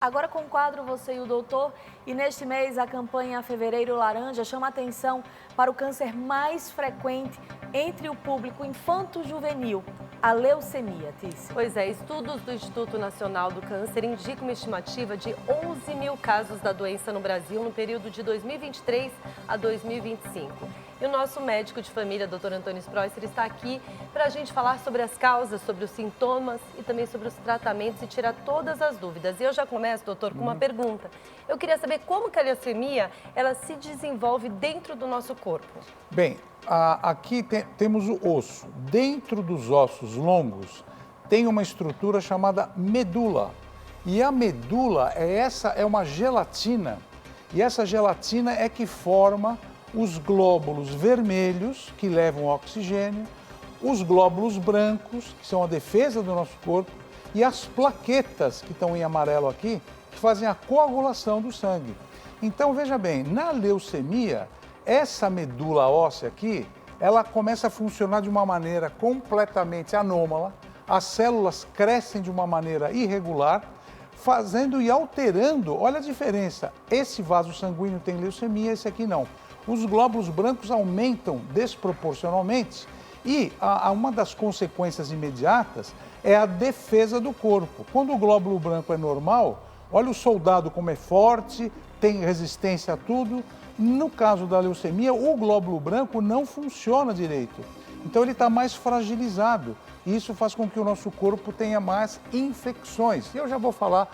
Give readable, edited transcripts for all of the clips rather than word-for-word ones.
Agora com o quadro Você e o Doutor, e neste mês a campanha Fevereiro Laranja chama atenção para o câncer mais frequente entre o público infanto-juvenil, a leucemia, Tícia. Pois é, estudos do Instituto Nacional do Câncer indicam uma estimativa de 11 mil casos da doença no Brasil no período de 2023 a 2025. E o nosso médico de família, Dr. Antônio Spreusser, está aqui para a gente falar sobre as causas, sobre os sintomas e também sobre os tratamentos e tirar todas as dúvidas. E eu já começo, doutor, com uma pergunta. Eu queria saber como que a leucemia ela se desenvolve dentro do nosso corpo. Bem, aqui temos o osso. Dentro dos ossos longos tem uma estrutura chamada medula. E a medula é uma gelatina. E essa gelatina é que forma os glóbulos vermelhos, que levam oxigênio, os glóbulos brancos, que são a defesa do nosso corpo, e as plaquetas, que estão em amarelo aqui, que fazem a coagulação do sangue. Então, veja bem, na leucemia, essa medula óssea aqui, ela começa a funcionar de uma maneira completamente anômala, as células crescem de uma maneira irregular, fazendo e alterando, olha a diferença, esse vaso sanguíneo tem leucemia, esse aqui não. Os glóbulos brancos aumentam desproporcionalmente e uma das consequências imediatas é a defesa do corpo. Quando o glóbulo branco é normal, olha o soldado como é forte, tem resistência a tudo. No caso da leucemia, o glóbulo branco não funciona direito. Então ele está mais fragilizado e isso faz com que o nosso corpo tenha mais infecções. E eu já vou falar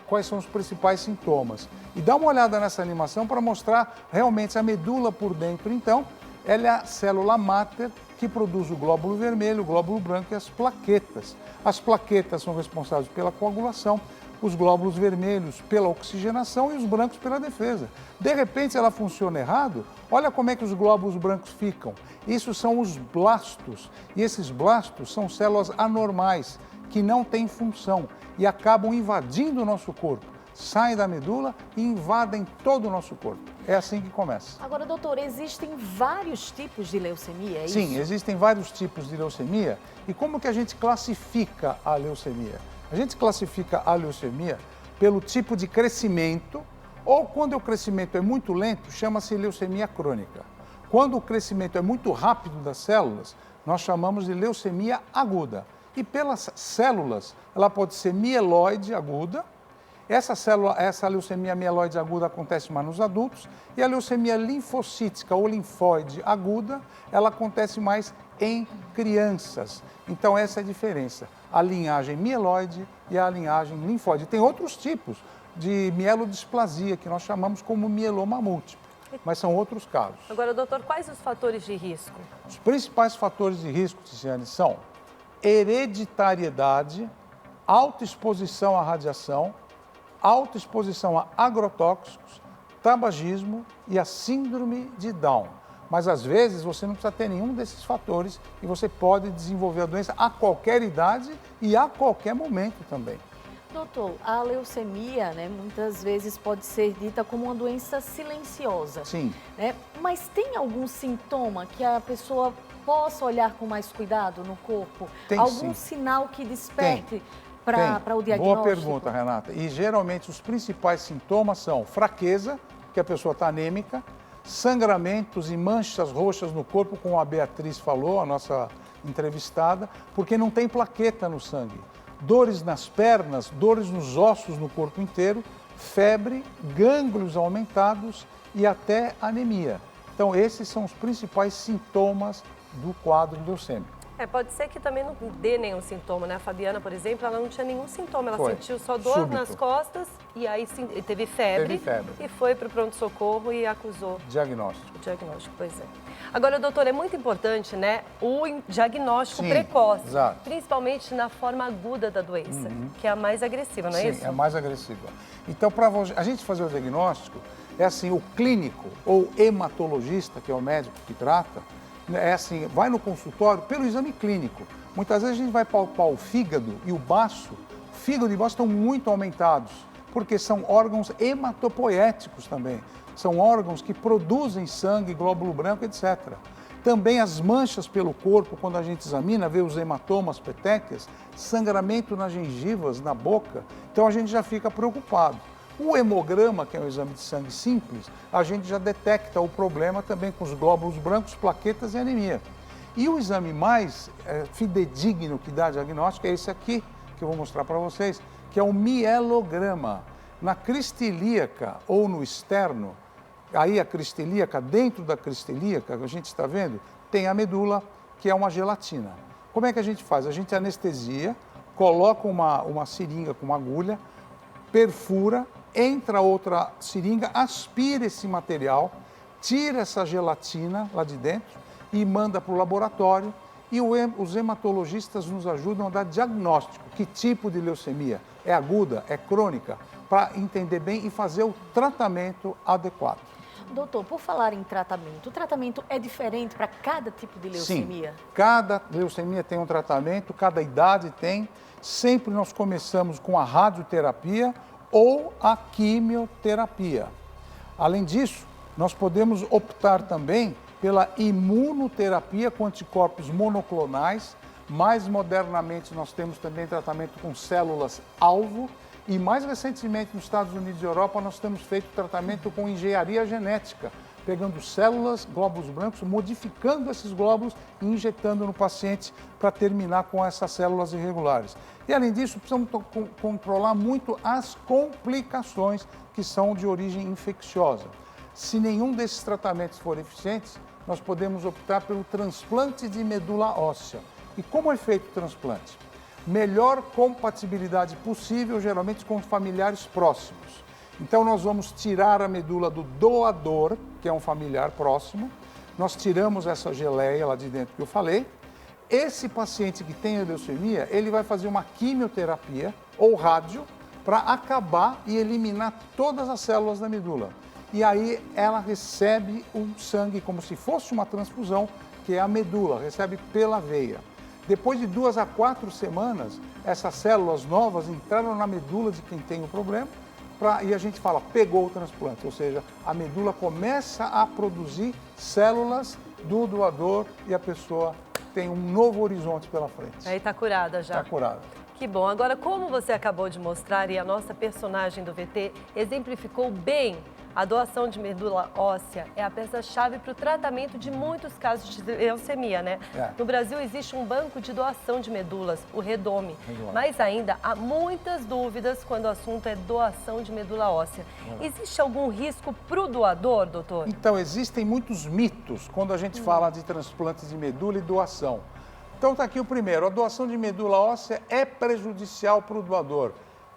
quais são os principais sintomas. E dá uma olhada nessa animação para mostrar realmente a medula por dentro. Então, ela é a célula máter que produz o glóbulo vermelho, o glóbulo branco e as plaquetas. As plaquetas são responsáveis pela coagulação, os glóbulos vermelhos pela oxigenação e os brancos pela defesa. De repente ela funciona errado, olha como é que os glóbulos brancos ficam. Isso são os blastos, e esses blastos são células anormais, que não têm função e acabam invadindo o nosso corpo. Saem da medula e invadem todo o nosso corpo. É assim que começa. Agora, doutor, existem vários tipos de leucemia, é isso? Sim, existem vários tipos de leucemia. E como que a gente classifica a leucemia? A gente classifica a leucemia pelo tipo de crescimento, ou quando o crescimento é muito lento, chama-se leucemia crônica. Quando o crescimento é muito rápido das células, nós chamamos de leucemia aguda. E pelas células, ela pode ser mieloide aguda. Essa leucemia mieloide aguda acontece mais nos adultos. E a leucemia linfocítica ou linfóide aguda, ela acontece mais em crianças. Então essa é a diferença. A linhagem mieloide e a linhagem linfóide. Tem outros tipos de mielodisplasia, que nós chamamos como mieloma múltiplo. Mas são outros casos. Agora, doutor, quais os fatores de risco? Os principais fatores de risco, Ticiane, são hereditariedade, alta exposição à radiação, alta exposição a agrotóxicos, tabagismo e a síndrome de Down. Mas às vezes você não precisa ter nenhum desses fatores e você pode desenvolver a doença a qualquer idade e a qualquer momento também. Doutor, a leucemia, muitas vezes pode ser dita como uma doença silenciosa. Sim. Mas tem algum sintoma que a pessoa possa olhar com mais cuidado no corpo? Tem, algum sim. sinal que desperte para o diagnóstico? Boa pergunta, Renata. E geralmente os principais sintomas são fraqueza, que a pessoa está anêmica, sangramentos e manchas roxas no corpo, como a Beatriz falou, a nossa entrevistada, porque não tem plaqueta no sangue. Dores nas pernas, dores nos ossos no corpo inteiro, febre, gânglios aumentados e até anemia. Então, esses são os principais sintomas do quadro leucêmico. Pode ser que também não dê nenhum sintoma, né? A Fabiana, por exemplo, ela não tinha nenhum sintoma, ela sentiu só dor súbito nas costas e aí teve febre. E foi para o pronto-socorro e acusou diagnóstico. O diagnóstico, pois é. Agora, doutor, é muito importante, né, o diagnóstico precoce, exato. Principalmente na forma aguda da doença, que é a mais agressiva, não é isso? Sim, é a mais agressiva. Então, para a gente fazer o diagnóstico, é assim, o clínico ou hematologista, que é o médico que trata, é assim, vai no consultório pelo exame clínico. Muitas vezes a gente vai palpar o fígado e o baço. O fígado e o baço estão muito aumentados, porque são órgãos hematopoéticos também. São órgãos que produzem sangue, glóbulo branco, etc. Também as manchas pelo corpo, quando a gente examina, vê os hematomas, petequias, sangramento nas gengivas, na boca, então a gente já fica preocupado. O hemograma, que é um exame de sangue simples, a gente já detecta o problema também com os glóbulos brancos, plaquetas e anemia. E o exame mais fidedigno que dá diagnóstico é esse aqui, que eu vou mostrar para vocês, que é o mielograma. Na crista ilíaca ou no externo, aí a crista ilíaca, dentro da crista ilíaca, a gente está vendo, tem a medula, que é uma gelatina. Como é que a gente faz? A gente anestesia, coloca uma seringa com uma agulha, perfura, entra outra seringa, aspira esse material, tira essa gelatina lá de dentro e manda para o laboratório. E os hematologistas nos ajudam a dar diagnóstico, que tipo de leucemia, é aguda, é crônica, para entender bem e fazer o tratamento adequado. Doutor, por falar em tratamento, o tratamento é diferente para cada tipo de leucemia? Sim, cada leucemia tem um tratamento, cada idade tem. Sempre nós começamos com a radioterapia ou a quimioterapia. Além disso, nós podemos optar também pela imunoterapia com anticorpos monoclonais. Mais modernamente, nós temos também tratamento com células-alvo. E mais recentemente, nos Estados Unidos e Europa, nós temos feito tratamento com engenharia genética, pegando células, glóbulos brancos, modificando esses glóbulos e injetando no paciente para terminar com essas células irregulares. E além disso, precisamos controlar muito as complicações que são de origem infecciosa. Se nenhum desses tratamentos for eficiente, nós podemos optar pelo transplante de medula óssea. E como é feito o transplante? Melhor compatibilidade possível, geralmente com familiares próximos. Então, nós vamos tirar a medula do doador, que é um familiar próximo, nós tiramos essa geleia lá de dentro que eu falei. Esse paciente que tem a leucemia, ele vai fazer uma quimioterapia ou rádio para acabar e eliminar todas as células da medula. E aí ela recebe um sangue como se fosse uma transfusão, que é a medula, recebe pela veia. Depois de 2 a 4 semanas, essas células novas entraram na medula de quem tem o problema e a gente fala, pegou o transplante, ou seja, a medula começa a produzir células do doador e a pessoa tem um novo horizonte pela frente. Aí está curada já. Está curada. Que bom. Agora, como você acabou de mostrar e a nossa personagem do VT exemplificou bem, a doação de medula óssea é a peça-chave para o tratamento de muitos casos de leucemia, né? No Brasil existe um banco de doação de medulas, o Redome. Mas ainda há muitas dúvidas quando o assunto é doação de medula óssea. Existe algum risco para o doador, doutor? Então, existem muitos mitos quando a gente fala de transplantes de medula e doação. Então, está aqui o primeiro. A doação de medula óssea é prejudicial para o doador.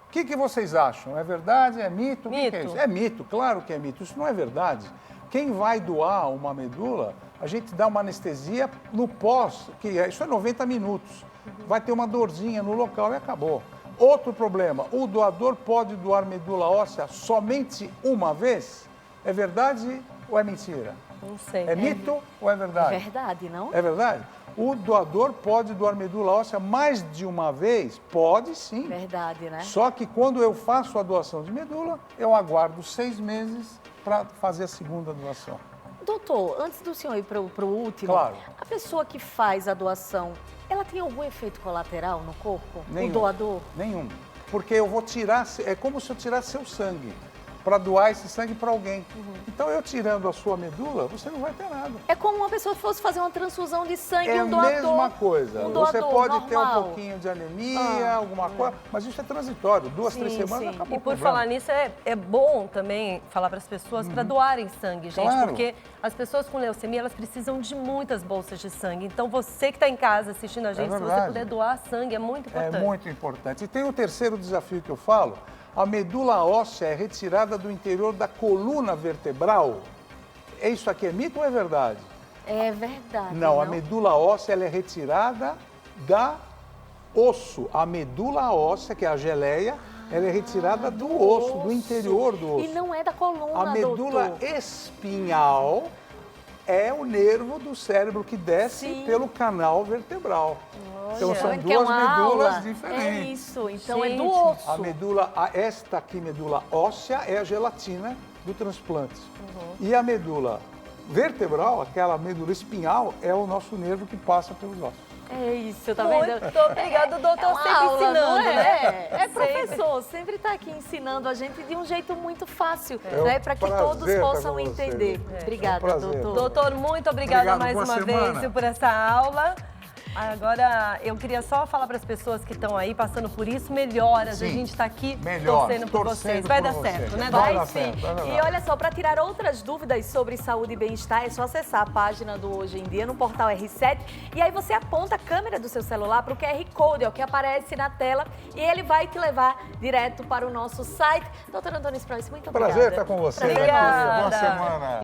O que vocês acham? É verdade? É mito? Mito. O que é isso? É mito, claro que é mito. Isso não é verdade. Quem vai doar uma medula, a gente dá uma anestesia no pós, isso é 90 minutos. Vai ter uma dorzinha no local e acabou. Outro problema, o doador pode doar medula óssea somente uma vez? É verdade ou é mentira? Não sei. É mito ou é verdade? É verdade, não? É verdade? O doador pode doar medula óssea mais de uma vez? Pode sim. Verdade, né? Só que quando eu faço a doação de medula, eu aguardo 6 meses para fazer a segunda doação. Doutor, antes do senhor ir para o último, Claro. A pessoa que faz a doação, ela tem algum efeito colateral no corpo? Nenhum. O doador? Nenhum. Porque eu vou tirar, é como se eu tirasse seu sangue, para doar esse sangue para alguém. Então, eu tirando a sua medula, você não vai ter nada. É como uma pessoa fosse fazer uma transfusão de sangue É um doador. a mesma coisa. Um Você doador pode ter um normal. pouquinho de anemia, alguma coisa, mas isso é transitório. 2, 3 semanas sim. acabou E o por problema. falar nisso, é bom também falar para as pessoas para doarem sangue, gente, Claro. porque as pessoas com leucemia, elas precisam de muitas bolsas de sangue. Então, você que está em casa assistindo a gente, se você verdade. puder doar sangue, é muito importante. É muito importante. E tem o terceiro desafio que eu falo, a medula óssea é retirada do interior da coluna vertebral. Isso aqui é mito ou é verdade? É verdade. Não, a medula óssea ela é retirada da osso. A medula óssea, que é a geleia, ela é retirada do osso, do interior do osso. E não é da coluna, A medula doutor. espinhal é o nervo do cérebro que desce Sim. pelo canal vertebral. Então Olha, são que é duas uma medulas aula. diferentes. É isso, então é do Gente, osso. A medula, esta aqui, medula óssea, é a gelatina do transplante. E a medula vertebral, aquela medula espinhal, é o nosso nervo que passa pelos ossos. É isso, tá vendo? Muito obrigada, doutor, Uma sempre aula, ensinando, não é? né? É professor, sempre está aqui ensinando a gente de um jeito muito fácil, É um né? Para que prazer todos estar possam com você. entender. É. Obrigada, É um prazer. doutor. Doutor, muito obrigada Obrigado, mais boa uma semana. vez por essa aula. Agora, eu queria só falar para as pessoas que estão aí passando por isso, melhoras. A Sim. gente está aqui Melhor, torcendo por vocês. torcendo Vai por dar você. certo, né, Vai doutor? dar Sim. certo, vai dar E certo. olha só, para tirar outras dúvidas sobre saúde e bem-estar, é só acessar a página do Hoje em Dia no portal R7 e aí você aponta a câmera do seu celular para o QR Code, ó, que aparece na tela e ele vai te levar direto para o nosso site. Doutor Antônio Sprois, muito obrigada. Prazer estar com você. Obrigada. Boa semana.